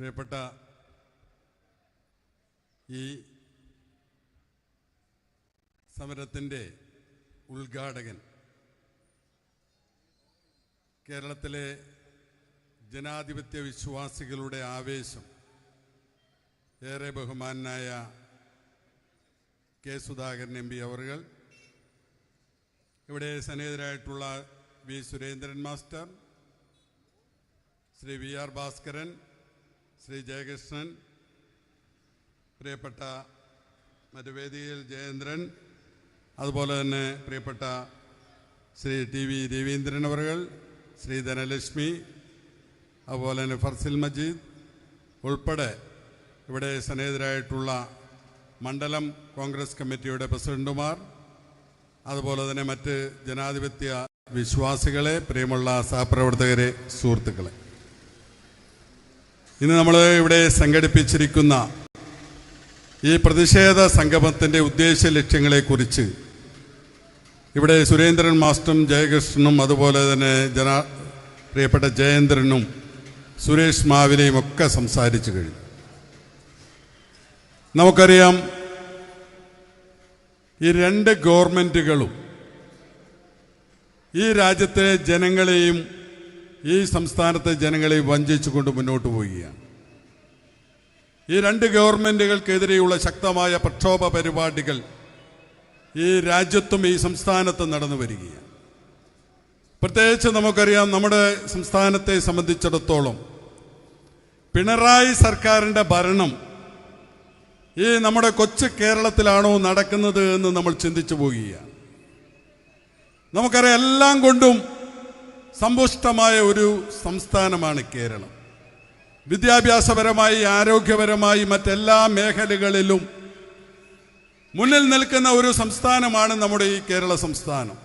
പ്രിയപ്പെട്ട ഈ സമരത്തിൻ്റെ ഉദ്ഘാടകൻ, കേരളത്തിലെ ജനാധിപത്യ വിശ്വാസികളുടെ ആവേശം, ഏറെ ബഹുമാനായ കെ സുധാകരൻ എം പി അവർകൾ, ഇവിടെ സന്നിഹിതരായിട്ടുള്ള V Surendran master, Shri V R Bhaskaran, Shri Jayakrishnan, പ്രിയപ്പെട്ട മരുവേദിയിൽ ജയേന്ദ്രൻ, അതുപോലെ തന്നെ പ്രിയപ്പെട്ട ശ്രീ ടി വി രവീന്ദ്രൻ അവർകൾ, ശ്രീ ധനലക്ഷ്മി, അതുപോലെ തന്നെ ഫർസിൽ മജീദ് ഉൾപ്പെടെ ഇവിടെ സന്നിഹിതരായിട്ടുള്ള മണ്ഡലം കോൺഗ്രസ് കമ്മിറ്റിയുടെ പ്രസിഡന്റുമാർ, അതുപോലെ തന്നെ മറ്റ് ജനാധിപത്യ വിശ്വാസികളെ, പ്രിയമുള്ള സഹപ്രവർത്തകരെ, സുഹൃത്തുക്കളെ, ഇന്ന് നമ്മൾ ഇവിടെ സംഘടിപ്പിച്ചിരിക്കുന്ന ഈ പ്രതിഷേധ സംഗമത്തിൻ്റെ ഉദ്ദേശ ലക്ഷ്യങ്ങളെക്കുറിച്ച് ഇവിടെ സുരേന്ദ്രൻ മാസ്റ്ററും ജയകൃഷ്ണനും അതുപോലെ തന്നെ പ്രിയപ്പെട്ട ജയേന്ദ്രനും സുരേഷ് മാവിനെയും ഒക്കെ സംസാരിച്ചു കഴിഞ്ഞു. നമുക്കറിയാം, ഈ രണ്ട് ഗവൺമെൻറ്റുകളും ഈ രാജ്യത്തെ ജനങ്ങളെയും ഈ സംസ്ഥാനത്തെ ജനങ്ങളെയും വഞ്ചിച്ചുകൊണ്ട് മുന്നോട്ട് പോവുകയാണ്. ഈ രണ്ട് ഗവൺമെൻറ്റുകൾക്കെതിരെയുള്ള ശക്തമായ പ്രക്ഷോഭ പരിപാടികൾ ഈ രാജ്യത്തും ഈ സംസ്ഥാനത്തും നടന്നു വരികയാണ്. പ്രത്യേകിച്ച് നമുക്കറിയാം, നമ്മുടെ സംസ്ഥാനത്തെ സംബന്ധിച്ചിടത്തോളം പിണറായി സർക്കാരിൻ്റെ ഭരണം ഈ നമ്മുടെ കൊച്ചു കേരളത്തിലാണോ നടക്കുന്നത് എന്ന് നമ്മൾ ചിന്തിച്ചു പോവുകയാണ്. നമുക്കറിയാം, എല്ലാം കൊണ്ടും സമ്പുഷ്ടമായ ഒരു സംസ്ഥാനമാണ് കേരളം. വിദ്യാഭ്യാസപരമായി, ആരോഗ്യപരമായി, മറ്റെല്ലാ മേഖലകളിലും മുന്നിൽ നിൽക്കുന്ന ഒരു സംസ്ഥാനമാണ് നമ്മുടെ ഈ കേരള സംസ്ഥാനം.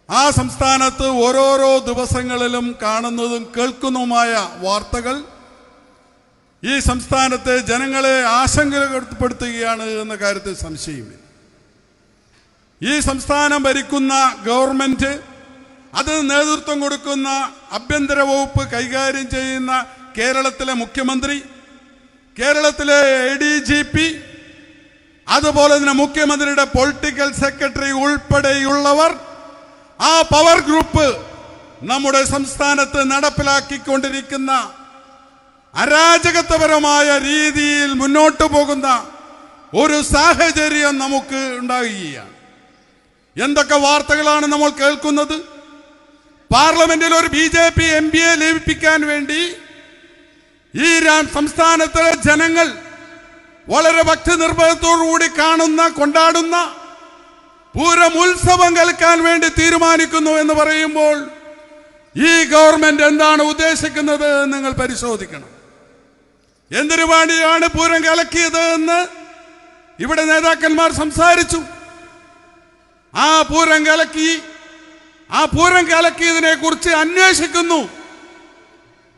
ആ സംസ്ഥാനത്ത് ഓരോരോ ദിവസങ്ങളിലും കാണുന്നതും കേൾക്കുന്നതുമായ വാർത്തകൾ ഈ സംസ്ഥാനത്തെ ജനങ്ങളെ ആശങ്കപ്പെടുത്തുകയാണ് എന്ന കാര്യത്തിൽ സംശയമില്ല. ഈ സംസ്ഥാനം ഭരിക്കുന്ന ഗവൺമെന്റ്, അത് നേതൃത്വം കൊടുക്കുന്ന ആഭ്യന്തര വകുപ്പ് കൈകാര്യം ചെയ്യുന്ന കേരളത്തിലെ മുഖ്യമന്ത്രി, കേരളത്തിലെ ADGP, അതുപോലെ തന്നെ മുഖ്യമന്ത്രിയുടെ പൊളിറ്റിക്കൽ സെക്രട്ടറി ഉൾപ്പെടെയുള്ളവർ, ആ പവർ ഗ്രൂപ്പ് നമ്മുടെ സംസ്ഥാനത്ത് നടപ്പിലാക്കിക്കൊണ്ടിരിക്കുന്ന അരാജകത്വപരമായ രീതിയിൽ മുന്നോട്ട് പോകുന്ന ഒരു സാഹചര്യം നമുക്ക് ഉണ്ടാകുകയാണ്. എന്തൊക്കെ വാർത്തകളാണ് നമ്മൾ കേൾക്കുന്നത്? പാർലമെന്റിൽ ഒരു BJP MP ലഭിക്കാൻ വേണ്ടി ഈ സംസ്ഥാനത്തിലെ ജനങ്ങൾ വളരെ ഭക്തി നിർഭയത്തോടുകൂടി കൊണ്ടാടുന്ന പൂരം ഉത്സവം കേൾക്കാൻ വേണ്ടി തീരുമാനിക്കുന്നു എന്ന് പറയുമ്പോൾ ഈ ഗവൺമെന്റ് എന്താണ് ഉദ്ദേശിക്കുന്നത് എന്ന് നിങ്ങൾ പരിശോധിക്കണം. എന്തിനു വേണ്ടിയാണ് പൂരം കലക്കിയത് എന്ന് ഇവിടെ നേതാക്കന്മാർ സംസാരിച്ചു. ആ പൂരം കലക്കിയതിനെ കുറിച്ച് അന്വേഷിക്കുന്നു.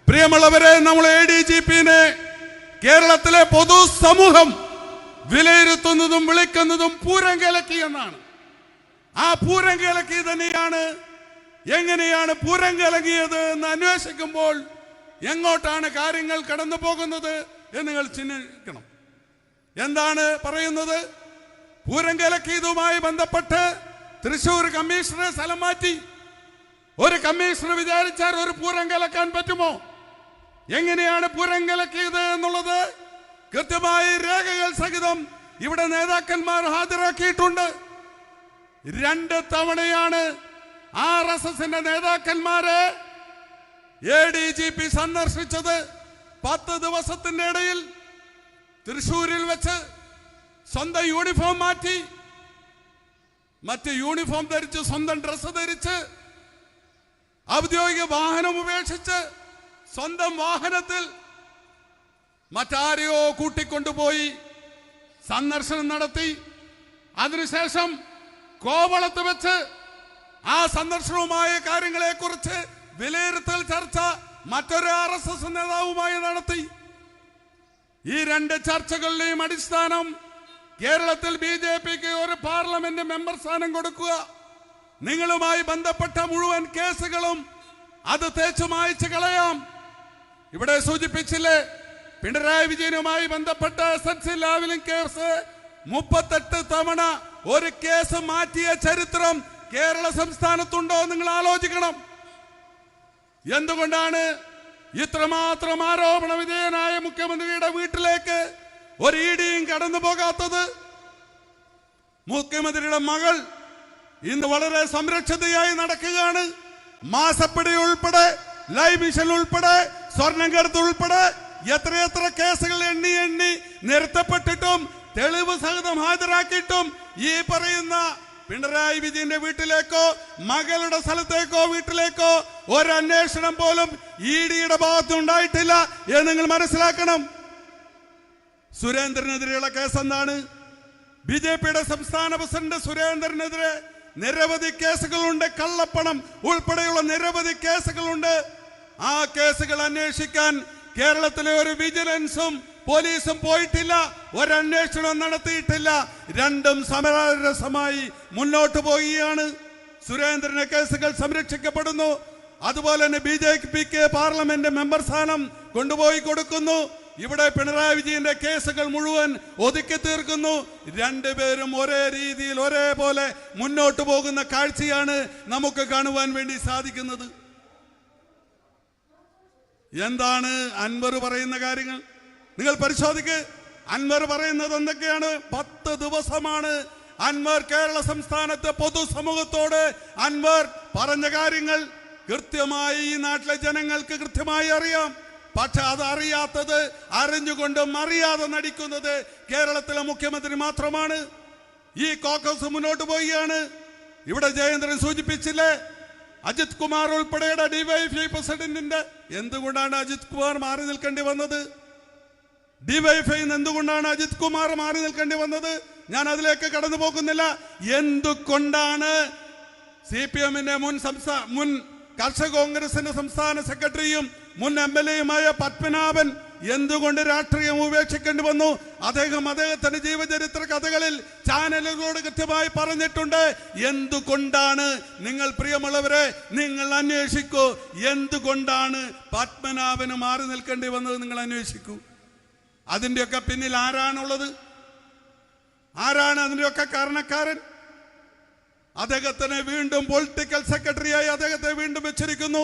പ്രിയമുള്ളവരെ, നമ്മൾ ADGPനെ കേരളത്തിലെ പൊതുസമൂഹം വിലയിരുത്തുന്നതും വിളിക്കുന്നതും പൂരം കലക്കി എന്നാണ്. ആ പൂരം കലക്കി തന്നെയാണ്. എങ്ങനെയാണ് പൂരം കലങ്ങിയത് എന്ന് അന്വേഷിക്കുമ്പോൾ എങ്ങോട്ടാണ് കാര്യങ്ങൾ കടന്നു പോകുന്നത് എന്ന് നിങ്ങൾ ചിന്തിക്കണം. എന്താണ് പറയുന്നത്? പൂരം കലക്കിയതുമായി ബന്ധപ്പെട്ട് തൃശ്ശൂർ കമ്മീഷണറെ സ്ഥലം മാറ്റി. ഒരു കമ്മീഷണർ വിചാരിച്ചാൽ ഒരു പൂരം കലക്കാൻ പറ്റുമോ? എങ്ങനെയാണ് പൂരം കലക്കിയത് എന്നുള്ളത് കൃത്യമായി രേഖകൾ സഹിതം ഇവിടെ നേതാക്കന്മാർ ഹാജരാക്കിയിട്ടുണ്ട്. 2 തവണയാണ് RSSന്റെ നേതാക്കന്മാരെ ADGP സന്ദർശിച്ചത്. 10 ദിവസത്തിന്റെ ഇടയിൽ തൃശ്ശൂരിൽ വെച്ച് സ്വന്തം യൂണിഫോം മാറ്റി, മറ്റ് യൂണിഫോം ധരിച്ച്, സ്വന്തം ഡ്രസ്സ് ധരിച്ച്, ഔദ്യോഗിക വാഹനം ഉപേക്ഷിച്ച് സ്വന്തം വാഹനത്തിൽ മറ്റാരെയോ കൂട്ടിക്കൊണ്ടുപോയി സന്ദർശനം നടത്തി. അതിനുശേഷം കോവളത്ത് വെച്ച് ആ സന്ദർശനവുമായ കാര്യങ്ങളെക്കുറിച്ച് വിലയിരുത്തൽ ചർച്ച മറ്റൊരു RSS നേതാവുമായി നടത്തി. ഈ 2 ചർച്ചകളുടെയും അടിസ്ഥാനം കേരളത്തിൽ BJPക്ക് ഒരു പാർലമെന്റ് മെമ്പർ സ്ഥാനം കൊടുക്കുക, നിങ്ങളുമായി ബന്ധപ്പെട്ട മുഴുവൻ കേസുകളും അത് തേച്ചു മായ്ച്ചു കളയാം. ഇവിടെ സൂചിപ്പിച്ചില്ലേ, പിണറായി വിജയനുമായി ബന്ധപ്പെട്ട എസ്എൻസി ലാവലിംഗ് കേസ് 38 തവണ ഒരു കേസ് മാറ്റിയ ചരിത്രം കേരള സംസ്ഥാനത്തുണ്ടോ നിങ്ങൾ ആലോചിക്കണം. എന്തുകൊണ്ടാണ് ഇത്രമാത്രം ആരോപണ വിധേയനായ മുഖ്യമന്ത്രിയുടെ വീട്ടിലേക്ക് ഒരു ഇടിയും കടന്നു പോകാത്തത്? മുഖ്യമന്ത്രിയുടെ മകൾ ഇന്ന് വളരെ സംരക്ഷിതയായി നടക്കുകയാണ്. മാസപ്പടി ഉൾപ്പെടെ, ലൈവ് മിഷൻ ഉൾപ്പെടെ, സ്വർണം കടത്ത് ഉൾപ്പെടെ എത്രയെത്ര കേസുകൾ എണ്ണി നിരത്തപ്പെട്ടിട്ടും തെളിവ് സഹിതം ഹാജരാക്കിയിട്ടും ഈ പറയുന്ന പിണറായി വിജയന്റെ വീട്ടിലേക്കോ മകളുടെ സ്ഥലത്തേക്കോ വീട്ടിലേക്കോ ഒരു അന്വേഷണം പോലും ഇഡിയുടെ ഭാഗത്തുണ്ടായിട്ടില്ല എന്ന് നിങ്ങൾ മനസ്സിലാക്കണം. സുരേന്ദ്രനെതിരെയുള്ള കേസ് എന്താണ്? ബിജെപിയുടെ സംസ്ഥാന പ്രസിഡന്റ് സുരേന്ദ്രനെതിരെ നിരവധി കേസുകളുണ്ട്. കള്ളപ്പണം ഉൾപ്പെടെയുള്ള നിരവധി കേസുകളുണ്ട്. ആ കേസുകൾ അന്വേഷിക്കാൻ കേരളത്തിലെ ഒരു വിജിലൻസും പോലീസും പോയിട്ടില്ല, ഒരന്വേഷണം നടത്തിയിട്ടില്ല. രണ്ടും സമരസമായി മുന്നോട്ട് പോവുകയാണ്. സുരേന്ദ്രന്റെ കേസുകൾ സംരക്ഷിക്കപ്പെടുന്നു. അതുപോലെ തന്നെ ബിജെപിക്ക് പാർലമെന്റ് മെമ്പർ സ്ഥാനം കൊണ്ടുപോയി കൊടുക്കുന്നു. ഇവിടെ പിണറായി വിജയന്റെ കേസുകൾ മുഴുവൻ ഒതുക്കി തീർക്കുന്നു. രണ്ടുപേരും ഒരേ രീതിയിൽ ഒരേപോലെ മുന്നോട്ട് പോകുന്ന കാഴ്ചയാണ് നമുക്ക് കാണുവാൻ വേണ്ടി സാധിക്കുന്നത്. എന്താണ് അൻവർ പറയുന്ന കാര്യങ്ങൾ നിങ്ങൾ പരിശോധിക്ക്. അൻവർ പറയുന്നത് എന്തൊക്കെയാണ്? 10 ദിവസമാണ് അൻവർ കേരള സംസ്ഥാനത്തെ പൊതുസമൂഹത്തോട് അൻവർ പറഞ്ഞ കാര്യങ്ങൾ കൃത്യമായി ഈ നാട്ടിലെ ജനങ്ങൾക്ക് കൃത്യമായി അറിയാം. പക്ഷെ അത് അറിയാത്തത്, അറിഞ്ഞുകൊണ്ടും അറിയാതെ നടിക്കുന്നത് കേരളത്തിലെ മുഖ്യമന്ത്രി മാത്രമാണ്. ഈ കോക്കസ് മുന്നോട്ട് പോവുകയാണ്. ഇവിടെ ജയേന്ദ്രൻ സൂചിപ്പിച്ചില്ലേ, അജിത് കുമാർ ഉൾപ്പെടെയുടെ ഡിവൈഎഫ്ഐ പ്രസിഡന്റിന്റെ എന്തുകൊണ്ടാണ് അജിത് കുമാർ മാറി നിൽക്കേണ്ടി വന്നത്? ഡിവൈഎഫ്ഐ എന്തുകൊണ്ടാണ് അജിത് കുമാർ മാറി നിൽക്കേണ്ടി വന്നത്? ഞാൻ അതിലേക്ക് കടന്നു പോകുന്നില്ല. എന്തുകൊണ്ടാണ് CPM-ന്റെ മുൻ കർഷക കോൺഗ്രസിന്റെ സംസ്ഥാന സെക്രട്ടറിയും മുൻ MLA-യുമായ പത്മനാഭൻ എന്തുകൊണ്ട് രാഷ്ട്രീയം ഉപേക്ഷിക്കേണ്ടി വന്നു? അദ്ദേഹത്തിന്റെ ജീവചരിത്ര കഥകളിൽ ചാനലുകളോട് കൃത്യമായി പറഞ്ഞിട്ടുണ്ട്. എന്തുകൊണ്ടാണ്? നിങ്ങൾ പ്രിയമുള്ളവരെ, നിങ്ങൾ അന്വേഷിക്കൂ. എന്തുകൊണ്ടാണ് പത്മനാഭന് മാറി നിൽക്കേണ്ടി വന്നത്? നിങ്ങൾ അന്വേഷിക്കൂ. അതിൻ്റെയൊക്കെ പിന്നിൽ ആരാണുള്ളത്? ആരാണ് അതിൻ്റെയൊക്കെ കാരണക്കാരൻ? അദ്ദേഹത്തിനെ വീണ്ടും പൊളിറ്റിക്കൽ സെക്രട്ടറിയായി അദ്ദേഹത്തെ വീണ്ടും വെച്ചിരിക്കുന്നു.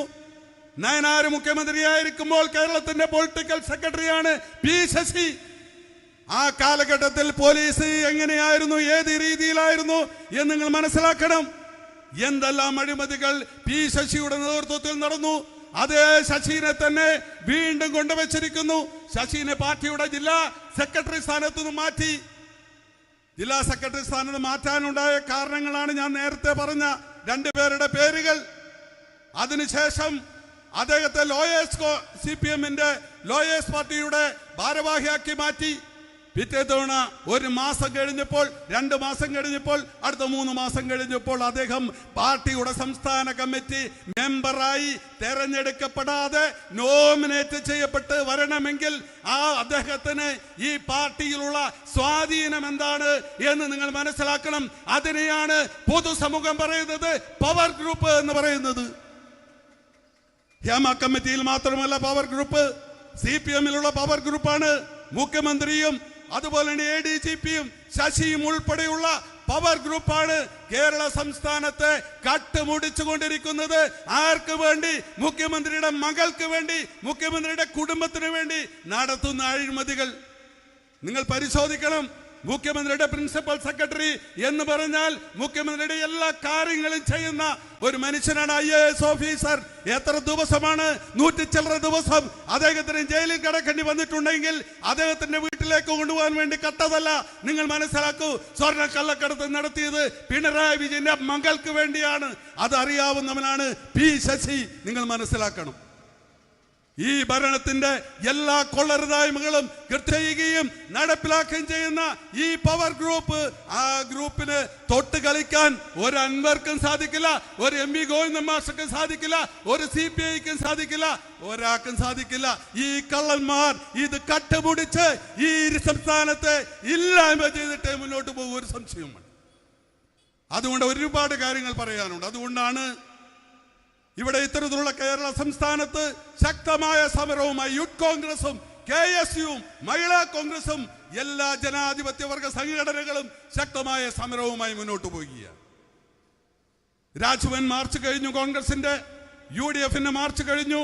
നയനാർ മുഖ്യമന്ത്രിയായിരിക്കുമ്പോൾ കേരളത്തിന്റെ പൊളിറ്റിക്കൽ സെക്രട്ടറിയാണ് പി ശശി. ആ കാലഘട്ടത്തിൽ പോലീസ് എങ്ങനെയായിരുന്നു, ഏത് രീതിയിലായിരുന്നു എന്ന് നിങ്ങൾ മനസ്സിലാക്കണം. എന്തെല്ലാം അഴിമതികൾ പി ശശിയുടെ നേതൃത്വത്തിൽ നടന്നു. അതേ ശശിനെ തന്നെ വീണ്ടും കൊണ്ടുവച്ചിരിക്കുന്നു. ശശിനെ പാർട്ടിയുടെ ജില്ലാ സെക്രട്ടറി സ്ഥാനത്തു നിന്ന് മാറ്റി. ജില്ലാ സെക്രട്ടറി സ്ഥാനത്ത് മാറ്റാനുണ്ടായ കാരണങ്ങളാണ് ഞാൻ നേരത്തെ പറഞ്ഞ രണ്ടുപേരുടെ പേരുകൾ. അതിനുശേഷം അദ്ദേഹത്തെ CPM-ന്റെ ലോയേഴ്സ് പാർട്ടിയുടെ ഭാരവാഹിയാക്കി മാറ്റി. പിറ്റേ തവണ 1 മാസം കഴിഞ്ഞപ്പോൾ, 2 മാസം കഴിഞ്ഞപ്പോൾ, അടുത്ത 3 മാസം കഴിഞ്ഞപ്പോൾ അദ്ദേഹം പാർട്ടിയുടെ സംസ്ഥാന കമ്മിറ്റി മെമ്പറായി തെരഞ്ഞെടുക്കപ്പെടാതെ നോമിനേറ്റ് ചെയ്യപ്പെട്ട് വരണമെങ്കിൽ അദ്ദേഹത്തിന് ഈ പാർട്ടിയിലുള്ള സ്വാധീനം എന്താണ് എന്ന് നിങ്ങൾ മനസ്സിലാക്കണം. അതിനെയാണ് പൊതുസമൂഹം പറയുന്നത് പവർ ഗ്രൂപ്പ് എന്ന് പറയുന്നത്. ഹേമ കമ്മിറ്റിയിൽ മാത്രമല്ല പവർ ഗ്രൂപ്പ്, CPM-ലുള്ള പവർ ഗ്രൂപ്പാണ്. മുഖ്യമന്ത്രിയും അതുപോലെ തന്നെ ADGP-യും ശശിയും ഉൾപ്പെടെയുള്ള പവർ ഗ്രൂപ്പാണ് കേരള സംസ്ഥാനത്തെ കട്ടുമുടിച്ചുകൊണ്ടിരിക്കുന്നത്. ആർക്ക് വേണ്ടി? മുഖ്യമന്ത്രിയുടെ മകൾക്ക് വേണ്ടി, മുഖ്യമന്ത്രിയുടെ കുടുംബത്തിന് വേണ്ടി നടത്തുന്ന അഴിമതികൾ നിങ്ങൾ പരിശോധിക്കണം. മുഖ്യമന്ത്രിയുടെ പ്രിൻസിപ്പൽ സെക്രട്ടറി എന്ന് പറഞ്ഞാൽ മുഖ്യമന്ത്രിയുടെ എല്ലാ കാര്യങ്ങളും ചെയ്യുന്ന ഒരു മനുഷ്യനാണ് IAS ഓഫീസർ. എത്ര ദിവസമാണ്? 100 ചില്ലറ ദിവസം അദ്ദേഹത്തിന് ജയിലിൽ കിടക്കേണ്ടി വന്നിട്ടുണ്ടെങ്കിൽ അദ്ദേഹത്തിന്റെ വീട്ടിലേക്ക് കൊണ്ടുപോകാൻ വേണ്ടി കട്ടതല്ല. നിങ്ങൾ മനസ്സിലാക്കൂ. സ്വർണ്ണ കള്ളക്കടത്ത് നടത്തിയത് പിണറായി വിജയന്റെ മകൾക്ക് വേണ്ടിയാണ്. അതറിയാവുന്നവനാണ് പി ശശി. നിങ്ങൾ മനസ്സിലാക്കണം. ഈ ഭരണത്തിന്റെ എല്ലാ കൊള്ളരുതായ്മകളും ചെയ്യുകയും നടപ്പിലാക്കുകയും ചെയ്യുന്ന ഈ പവർ ഗ്രൂപ്പ്, ആ ഗ്രൂപ്പിന് തൊട്ട് കളിക്കാൻ ഒരു അൻവർക്കും സാധിക്കില്ല, ഒരു MV ഗോവിന്ദൻ മാസ്റ്റർക്കും സാധിക്കില്ല, ഒരു CPI-ക്കും സാധിക്കില്ല, ഒരാൾക്കും സാധിക്കില്ല. ഈ കള്ളന്മാർ ഇത് കട്ടുപിടിച്ച് ഈ സംസ്ഥാനത്തെ ഇല്ലായ്മ ചെയ്തിട്ടേ മുന്നോട്ട് പോകും. ഒരു സംശയമാണ്. അതുകൊണ്ട് ഒരുപാട് കാര്യങ്ങൾ പറയാനുണ്ട്. അതുകൊണ്ടാണ് ഇവിടെ ഇത്തരത്തിലുള്ള കേരള സംസ്ഥാനത്ത് ശക്തമായ സമരവുമായി യൂത്ത് കോൺഗ്രസും KSUവും മഹിളാ കോൺഗ്രസും എല്ലാ ജനാധിപത്യ വർഗ സംഘടനകളും ശക്തമായ സമരവുമായി മുന്നോട്ട് പോവുകയാണ്. രാജ്ഭവൻ മാർച്ച് കഴിഞ്ഞു, കോൺഗ്രസിന്റെ UDFന്റെ മാർച്ച് കഴിഞ്ഞു.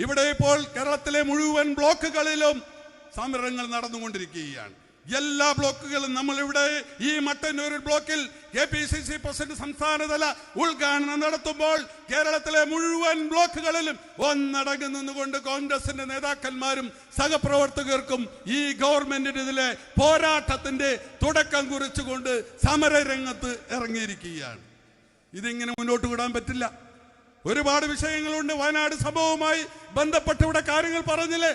ഇവിടെ ഇപ്പോൾ കേരളത്തിലെ മുഴുവൻ ബ്ലോക്കുകളിലും സമരങ്ങൾ നടന്നുകൊണ്ടിരിക്കുകയാണ്. എല്ലാ ബ്ലോക്കുകളും നമ്മളിവിടെ ഈ മട്ടന്നൂർ ബ്ലോക്കിൽ KPCC പ്രസിഡന്റ് സംസ്ഥാനതല ഉദ്ഘാടനം നടത്തുമ്പോൾ കേരളത്തിലെ മുഴുവൻ ബ്ലോക്കുകളിലും ഒന്നടങ്ങി നിന്നുകൊണ്ട് കോൺഗ്രസിന്റെ നേതാക്കന്മാരും സഹപ്രവർത്തകർക്കും ഈ ഗവൺമെന്റിനെതിരെ പോരാട്ടത്തിന്റെ തുടക്കം കുറിച്ചുകൊണ്ട് സമരരംഗത്ത് ഇറങ്ങിയിരിക്കുകയാണ്. ഇതിങ്ങനെ മുന്നോട്ട് വിടാൻ പറ്റില്ല. ഒരുപാട് വിഷയങ്ങളുണ്ട്. വയനാട് സംഭവവുമായി ബന്ധപ്പെട്ട് ഇവിടെ കാര്യങ്ങൾ പറഞ്ഞില്ലേ?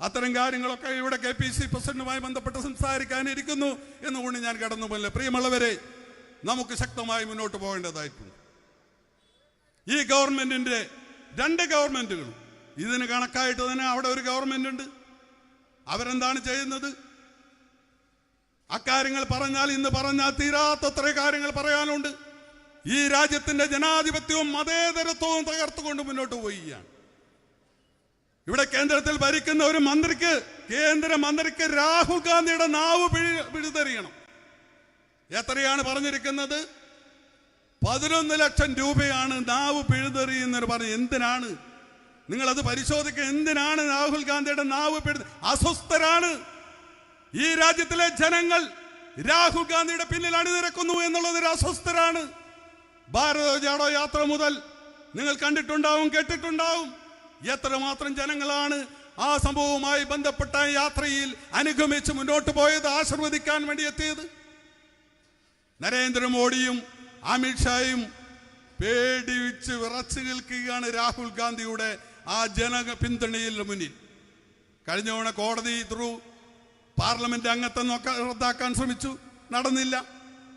അത്തരം കാര്യങ്ങളൊക്കെ ഇവിടെ KPCC പ്രസിഡന്റുമായി ബന്ധപ്പെട്ട് സംസാരിക്കാനിരിക്കുന്നു എന്നുകൊണ്ട് ഞാൻ കടന്നു പോകില്ല. പ്രിയമുള്ളവരെ, നമുക്ക് ശക്തമായി മുന്നോട്ട് പോകേണ്ടതായിട്ടുണ്ട്. ഈ ഗവൺമെന്റിന്റെ 2 ഗവൺമെന്റുകളും ഇതിന് കണക്കായിട്ട് തന്നെ അവിടെ ഒരു ഗവൺമെന്റ് ഉണ്ട്. അവരെന്താണ് ചെയ്യുന്നത്? അക്കാര്യങ്ങൾ പറഞ്ഞാൽ ഇന്ന് പറഞ്ഞാൽ തീരാത്തത്ര കാര്യങ്ങൾ പറയാനുണ്ട്. ഈ രാജ്യത്തിന്റെ ജനാധിപത്യവും മതേതരത്വവും തകർത്തുകൊണ്ട് മുന്നോട്ട് പോവുകയാണ്. ഇവിടെ കേന്ദ്രത്തിൽ ഭരിക്കുന്ന ഒരു മന്ത്രിക്ക്, കേന്ദ്രമന്ത്രിക്ക് രാഹുൽ ഗാന്ധിയുടെ നാവ് പിഴുതെറിയണം. എത്രയാണ് പറഞ്ഞിരിക്കുന്നത്? 11 ലക്ഷം രൂപയാണ് നാവ് പിഴുതെറിയുന്നവർ പറഞ്ഞു. എന്തിനാണ്? നിങ്ങളത് പരിശോധിക്കുക. എന്തിനാണ് രാഹുൽ ഗാന്ധിയുടെ നാവ് അസ്വസ്ഥരാണ്. ഈ രാജ്യത്തിലെ ജനങ്ങൾ രാഹുൽ ഗാന്ധിയുടെ പിന്നിൽ അണിനിരക്കുന്നു എന്നുള്ളതൊരു അസ്വസ്ഥരാണ്. ഭാരത് ജോഡോ യാത്ര മുതൽ നിങ്ങൾ കണ്ടിട്ടുണ്ടാവും, കേട്ടിട്ടുണ്ടാവും. എത്രമാത്രം ജനങ്ങളാണ് ആ സംഭവവുമായി ബന്ധപ്പെട്ട യാത്രയിൽ അനുഗമിച്ച് മുന്നോട്ട് പോയത്, ആശീർവദിക്കാൻ വേണ്ടി എത്തിയത്. നരേന്ദ്രമോദിയും അമിത്ഷായും പേടിച്ച് വിറച്ചു നിൽക്കുകയാണ് രാഹുൽ ഗാന്ധിയുടെ ആ ജന പിന്തുണയിൽ മുന്നിൽ. കഴിഞ്ഞ തവണ കോടതി പാർലമെന്റ് അംഗത്വം റദ്ദാക്കാൻ ശ്രമിച്ചു, നടന്നില്ല.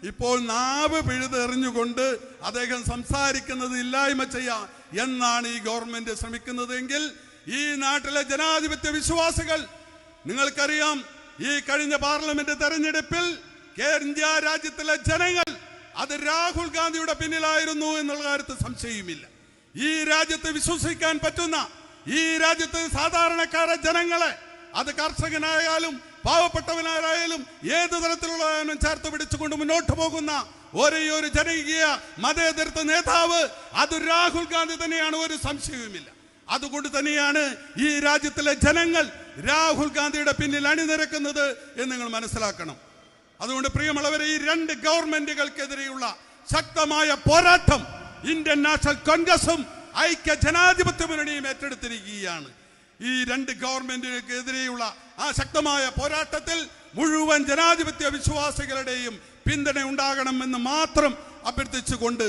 ഇപ്പോൾ നാവ് പിഴുതെറിഞ്ഞുകൊണ്ട് അദ്ദേഹം സംസാരിക്കുന്നത് ഇല്ലായ്മ ചെയ്യാം എന്നാണ് ഈ ഗവൺമെന്റ് ശ്രമിക്കുന്നതെങ്കിൽ ഈ നാട്ടിലെ ജനാധിപത്യ വിശ്വാസികൾ, നിങ്ങൾക്കറിയാം, ഈ കഴിഞ്ഞ പാർലമെന്റ് തെരഞ്ഞെടുപ്പിൽ ഇന്ത്യ രാജ്യത്തിലെ ജനങ്ങൾ അത് രാഹുൽ ഗാന്ധിയുടെ പിന്നിലായിരുന്നു എന്നുള്ള കാര്യത്തിൽ സംശയമില്ല. ഈ രാജ്യത്ത് വിശ്വസിക്കാൻ പറ്റുന്ന, ഈ രാജ്യത്ത് സാധാരണക്കാരെ ജനങ്ങളെ, അത് കർഷകനായാലും പാവപ്പെട്ടവനായാലും ഏത് തരത്തിലുള്ളവനും ചേർത്ത് പിടിച്ചുകൊണ്ട് മുന്നോട്ട് പോകുന്ന ഒരേയൊരു ജനകീയ മതേതരത്വ നേതാവ് അത് രാഹുൽ ഗാന്ധി തന്നെയാണ്, ഒരു സംശയവുമില്ല. അതുകൊണ്ട് തന്നെയാണ് ഈ രാജ്യത്തിലെ ജനങ്ങൾ രാഹുൽ ഗാന്ധിയുടെ പിന്നിൽ അണിനിരക്കുന്നത് എന്ന് നിങ്ങൾ മനസ്സിലാക്കണം. അതുകൊണ്ട് പ്രിയമുള്ളവരെ, ഈ 2 ഗവൺമെന്റുകൾക്കെതിരെയുള്ള ശക്തമായ പോരാട്ടം ഇന്ത്യൻ നാഷണൽ കോൺഗ്രസും ഐക്യ ജനാധിപത്യ മുന്നണിയും ഏറ്റെടുത്തിരിക്കുകയാണ്. ഈ 2 ഗവൺമെന്റുകൾക്കെതിരെയുള്ള ആ ശക്തമായ പോരാട്ടത്തിൽ മുഴുവൻ ജനാധിപത്യ വിശ്വാസികളുടെയും പിന്തുണ ഉണ്ടാകണമെന്ന് മാത്രം അഭ്യർത്ഥിച്ചുകൊണ്ട്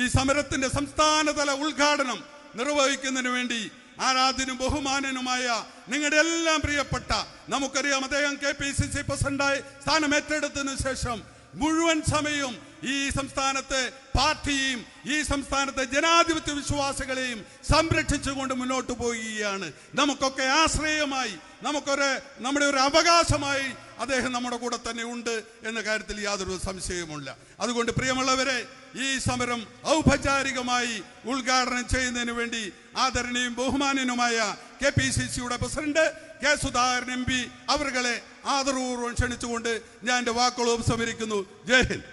ഈ സമരത്തിന്റെ സംസ്ഥാനതല ഉദ്ഘാടനം നിർവഹിക്കുന്നതിന് വേണ്ടി ആരാധ്യനും ബഹുമാനനുമായ നിങ്ങളുടെ എല്ലാം പ്രിയപ്പെട്ട, നമുക്കറിയാം, അദ്ദേഹം KPCC പ്രസിഡന്റായി സ്ഥാനം ഏറ്റെടുത്തതിനു ശേഷം മുഴുവൻ സമയവും ഈ സംസ്ഥാനത്തെ പാർട്ടിയും ഈ സംസ്ഥാനത്തെ ജനാധിപത്യ വിശ്വാസികളെയും സംരക്ഷിച്ചുകൊണ്ട് മുന്നോട്ട് പോവുകയാണ്. നമുക്കൊക്കെ ആശ്രയമായി, നമ്മുടെ ഒരു അവകാശമായി അദ്ദേഹം നമ്മുടെ കൂടെ തന്നെ ഉണ്ട് എന്ന കാര്യത്തിൽ യാതൊരു സംശയവുമില്ല. അതുകൊണ്ട് പ്രിയമുള്ളവരെ, ഈ സമരം ഔപചാരികമായി ഉദ്ഘാടനം ചെയ്യുന്നതിന് വേണ്ടി ആദരണീയവും ബഹുമാന്യനുമായ KPCCയുടെ പ്രസിഡന്റ് K. സുധാകരൻ MP അവരെ ആദരപൂർവ്വം ക്ഷണിച്ചുകൊണ്ട് ഞാൻ എൻ്റെ വാക്കുകൾ ഉപസംഹരിക്കുന്നു. ജയ് ഹിന്ദ്.